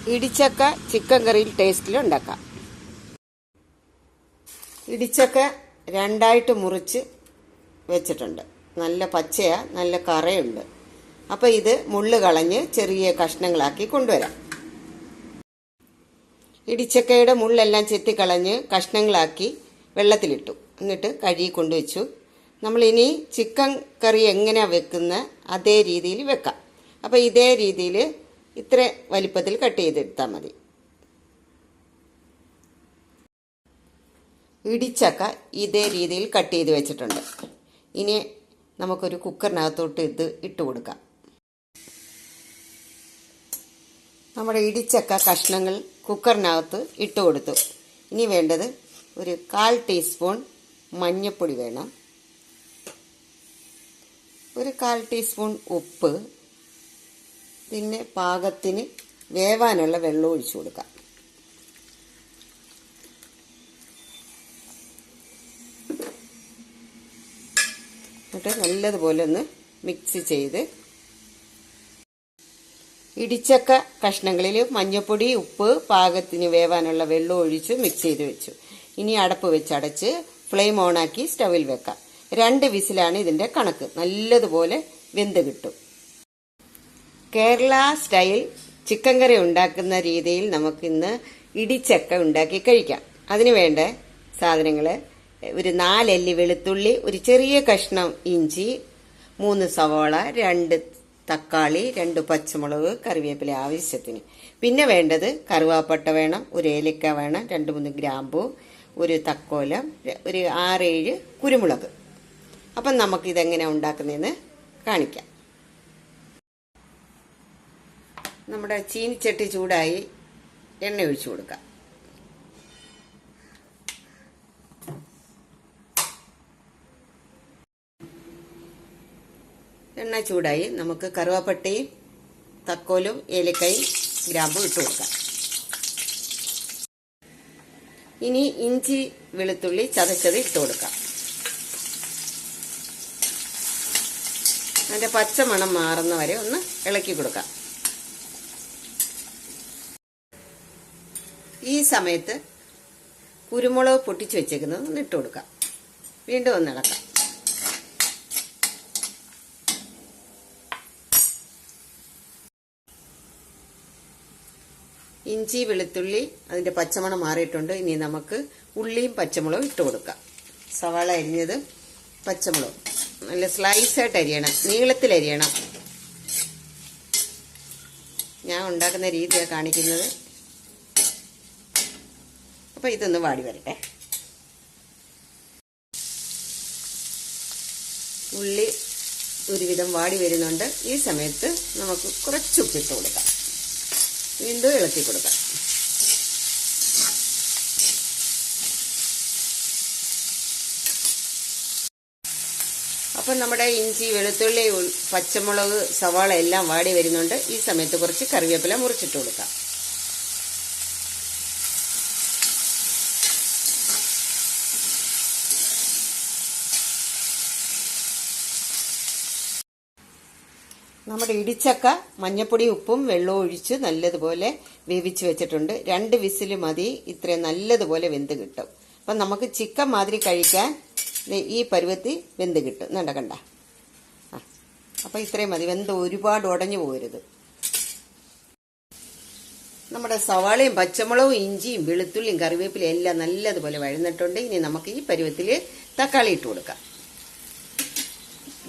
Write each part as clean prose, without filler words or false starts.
ഇടിച്ചക്ക chicken കറിയിൽ ടേസ്റ്റിൽ ഉണ്ടാക്കാം. ഇടിച്ചക്ക രണ്ടായിട്ട് മുറിച്ച് വെച്ചിട്ടുണ്ട്. നല്ല പച്ചയാ, നല്ല കറയുണ്ട്. അപ്പോൾ ഇത് മുള്ള് കളഞ്ഞ് ചെറിയ കഷ്ണങ്ങളാക്കി കൊണ്ടുവരാം. ഇടിച്ചക്കയുടെ മുള്ളെല്ലാം ചെത്തിക്കളഞ്ഞ് കഷ്ണങ്ങളാക്കി വെള്ളത്തിലിട്ടു. എന്നിട്ട് കഴുകി കൊണ്ടുവച്ചു. നമ്മളിനി ചിക്കൻ കറി എങ്ങനെയാണ് വെക്കുന്ന അതേ രീതിയിൽ വെക്കാം. അപ്പോൾ ഇതേ രീതിയിൽ ഇത്ര വലിപ്പത്തിൽ കട്ട് ചെയ്തെടുത്താൽ മതി. ഇടിച്ചക്ക ഇതേ രീതിയിൽ കട്ട് ചെയ്ത് വെച്ചിട്ടുണ്ട്. ഇനി നമുക്കൊരു കുക്കറിനകത്തോട്ട് ഇത് ഇട്ട് കൊടുക്കാം. നമ്മുടെ ഇടിച്ചക്ക കഷ്ണങ്ങൾ കുക്കറിനകത്ത് ഇട്ട് കൊടുത്തു. ഇനി വേണ്ടത് ഒരു 1/4 ടീസ്പൂൺ മഞ്ഞൾപ്പൊടി വേണം, ഒരു 1/4 ടീസ്പൂൺ ഉപ്പ്, പിന്നെ പാകത്തിന് വേവാനുള്ള വെള്ളം ഒഴിച്ചു കൊടുക്കാം. എന്നിട്ട് നല്ലതുപോലെ ഒന്ന് മിക്സ് ചെയ്ത് ഇടിച്ചക്ക കഷ്ണങ്ങളിൽ മഞ്ഞൾപ്പൊടി, ഉപ്പ്, പാകത്തിന് വേവാനുള്ള വെള്ളം ഒഴിച്ച് മിക്സ് ചെയ്ത് വെച്ചു. ഇനി അടപ്പ് വെച്ച് അടച്ച് ഫ്ലെയിം ഓണാക്കി സ്റ്റവിൽ വെക്കാം. 2 വിസിലാണ് ഇതിൻ്റെ കണക്ക്. നല്ലതുപോലെ വെന്ത് കിട്ടും. കേരള സ്റ്റൈൽ ചിക്കൻ കറി ഉണ്ടാക്കുന്ന രീതിയിൽ നമുക്കിന്ന് ഇടിച്ചക്ക ഉണ്ടാക്കി കഴിക്കാം. അതിന് വേണ്ട സാധനങ്ങൾ: ഒരു 4 അല്ലി വെളുത്തുള്ളി, ഒരു ചെറിയ കഷ്ണം ഇഞ്ചി, 3 സവാള, 2 തക്കാളി, 2 പച്ചമുളക്, കറിവേപ്പില ആവശ്യത്തിന്. പിന്നെ വേണ്ടത് കറുവാപ്പട്ട വേണം, ഒരു ഏലക്ക വേണം, 2-3 ഗ്രാമ്പൂ, ഒരു തക്കോലം, ഒരു 6-7 കുരുമുളക്. അപ്പം നമുക്കിതെങ്ങനെ ഉണ്ടാക്കുന്നതെന്ന് കാണിക്കാം. നമ്മുടെ ചീനിച്ചട്ടി ചൂടായി, എണ്ണ ഒഴിച്ചു കൊടുക്കാം. എണ്ണ ചൂടായി, നമുക്ക് കറുവാപ്പട്ടയും തക്കോലും ഏലക്കയും ഗ്രാമ്പും ഇട്ട് കൊടുക്കാം. ഇനി ഇഞ്ചി വെളുത്തുള്ളി ചതച്ചത് ഇട്ട് കൊടുക്കാം. അതിൻ്റെ പച്ചമണം മാറുന്ന വരെ ഒന്ന് ഇളക്കി കൊടുക്കാം. ഈ സമയത്ത് കുരുമുളക് പൊട്ടിച്ച് വെച്ചേക്കുന്നത് ഒന്ന് ഇട്ട് കൊടുക്കാം. വീണ്ടും ഒന്ന് ഇളക്കാം. ഇഞ്ചി വെളുത്തുള്ളി അതിൻ്റെ പച്ചമണം മാറിയിട്ടുണ്ട്. ഇനി നമുക്ക് ഉള്ളിയും പച്ചമുളകും ഇട്ട് കൊടുക്കാം. സവാള അരിഞ്ഞത്, പച്ചമുളക് നല്ല സ്ലൈസായിട്ട് അരിയണം, നീളത്തിൽ അരിയണം. ഞാൻ ഉണ്ടാക്കുന്ന രീതിയാണ് കാണിക്കുന്നത്. അപ്പോൾ ഇതൊന്ന് വാടി വരട്ടെ. ഉള്ളി ഒരുവിധം വാടി വരുന്നുണ്ട്. ഈ സമയത്ത് നമുക്ക് കുറച്ച് ഉപ്പിട്ട് കൊടുക്കാം. വീണ്ടും ഇളക്കി കൊടുക്കാം. അപ്പം നമ്മുടെ ഇഞ്ചി വെളുത്തുള്ളി പച്ചമുളക് സവാള എല്ലാം വാടി വരുന്നുണ്ട്. ഈ സമയത്ത് കുറച്ച് കറിവേപ്പില മുറിച്ചിട്ട് കൊടുക്കാം. നമ്മുടെ ഇടിച്ചക്ക മഞ്ഞപ്പൊടി ഉപ്പും വെള്ളവും ഒഴിച്ച് നല്ലതുപോലെ വേവിച്ച് വെച്ചിട്ടുണ്ട്. 2 വിസിൽ മതി, ഇത്രയും നല്ലതുപോലെ വെന്ത് കിട്ടും. അപ്പം നമുക്ക് ചിക്കൻ മാതിരി കഴിക്കാൻ ഈ പരുവത്തിൽ വെന്ത് കിട്ടും. കണ്ട അപ്പം ഇത്രയും മതി. വെന്ത് ഒരുപാട് ഉടഞ്ഞു പോകരുത്. നമ്മുടെ സവാളയും പച്ചമുളകും ഇഞ്ചിയും വെളുത്തുള്ളിയും കറിവേപ്പിലയും എല്ലാം നല്ലതുപോലെ വഴന്നിട്ടുണ്ട്. ഇനി നമുക്ക് ഈ പരുവത്തിൽ തക്കാളി ഇട്ട് കൊടുക്കാം.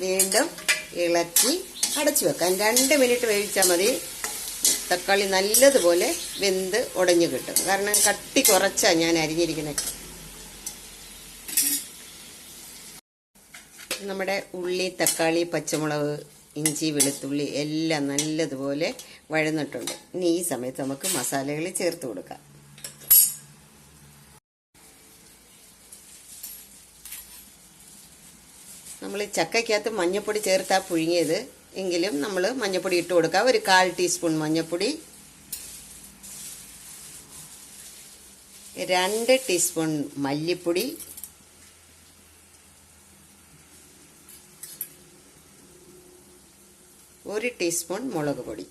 വീണ്ടും ഇളക്കി അടച്ചു വെക്കാം. 2 മിനിറ്റ് വേവിച്ചാൽ മതി. തക്കാളി നല്ലതുപോലെ വെന്ത് ഉടഞ്ഞു കിട്ടും. കാരണം കട്ടി കുറച്ചാണ് ഞാൻ അരിഞ്ഞിരിക്കുന്നത്. നമ്മുടെ ഉള്ളി, തക്കാളി, പച്ചമുളക്, ഇഞ്ചി, വെളുത്തുള്ളി എല്ലാം നല്ലതുപോലെ വഴന്നിട്ടുണ്ട്. ഇനി ഈ സമയത്ത് നമുക്ക് മസാലകൾ ചേർത്ത് കൊടുക്കാം. നമ്മൾ ചക്കയ്ക്കകത്ത് മഞ്ഞൾപ്പൊടി ചേർത്താൽ പുഴുങ്ങിയത്, എങ്കിലും നമ്മൾ മഞ്ഞൾപ്പൊടി ഇട്ട് കൊടുക്കാം. ഒരു 1/4 ടീസ്പൂൺ മഞ്ഞൾപ്പൊടി, 2 ടീസ്പൂൺ മല്ലിപ്പൊടി, 1 ടീസ്പൂൺ മുളക് പൊടി.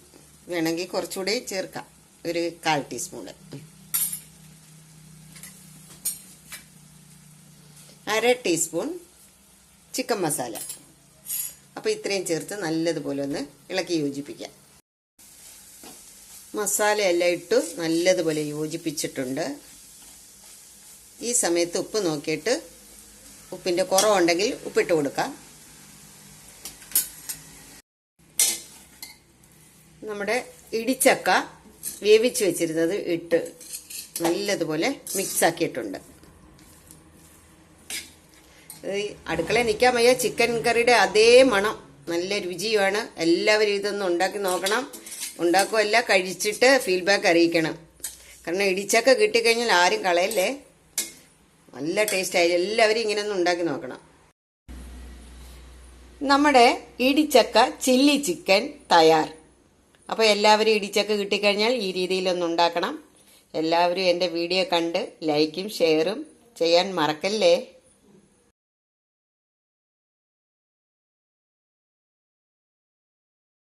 വേണമെങ്കിൽ കുറച്ചുകൂടി ചേർക്കാം. ഒരു 1/4 ടീസ്പൂണ്, 1/2 ടീസ്പൂൺ ചിക്കൻ മസാല. അപ്പോൾ ഇത്രയും ചേർത്ത് നല്ലതുപോലെ ഒന്ന് ഇളക്കി യോജിപ്പിക്കാം. മസാലയെല്ലാം ഇട്ട് നല്ലതുപോലെ യോജിപ്പിച്ചിട്ടുണ്ട്. ഈ സമയത്ത് ഉപ്പ് നോക്കിയിട്ട് ഉപ്പിൻ്റെ കുറവുണ്ടെങ്കിൽ ഉപ്പിട്ട് കൊടുക്കാം. നമ്മുടെ ഇടിച്ചക്ക വേവിച്ച് വെച്ചിരുന്നത് ഇട്ട് നല്ലതുപോലെ മിക്സ് ആക്കിയിട്ടുണ്ട്. അടുക്കളയിൽ നിൽക്കാൻ വയ്യ, ചിക്കൻ കറിയുടെ അതേ മണം, നല്ല രുചിയുമാണ്. എല്ലാവരും ഇതൊന്ന് ഉണ്ടാക്കി നോക്കണം. ഉണ്ടാക്കുമല്ല, കഴിച്ചിട്ട് ഫീഡ്ബാക്ക് അറിയിക്കണം. കാരണം ഇടിച്ചക്ക കിട്ടിക്കഴിഞ്ഞാൽ ആരും കളയല്ലേ, നല്ല ടേസ്റ്റായി. എല്ലാവരും ഇങ്ങനെ ഒന്ന് ഉണ്ടാക്കി നോക്കണം. നമ്മുടെ ഇടിച്ചക്ക ചില്ലി ചിക്കൻ തയ്യാർ. അപ്പോൾ എല്ലാവരും ഇടിച്ചക്ക കിട്ടിക്കഴിഞ്ഞാൽ ഈ രീതിയിലൊന്ന് ഉണ്ടാക്കണം. എല്ലാവരും എൻ്റെ വീഡിയോ കണ്ട് ലൈക്കും ഷെയറും ചെയ്യാൻ മറക്കല്ലേ.